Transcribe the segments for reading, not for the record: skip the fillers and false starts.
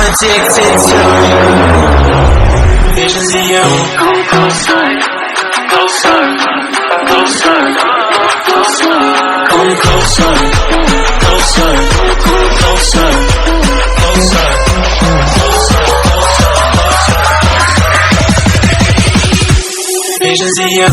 addicted to you. Visions of you. Come closer, closer, closer, closer. Come closer, closer, closer, closer, closer, closer. Visions of you.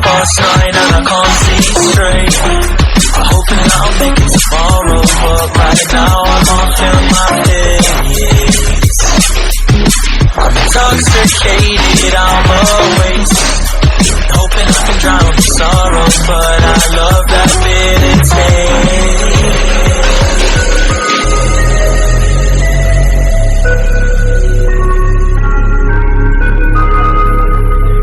Last night and I can't see straight. I'm hoping that I'll make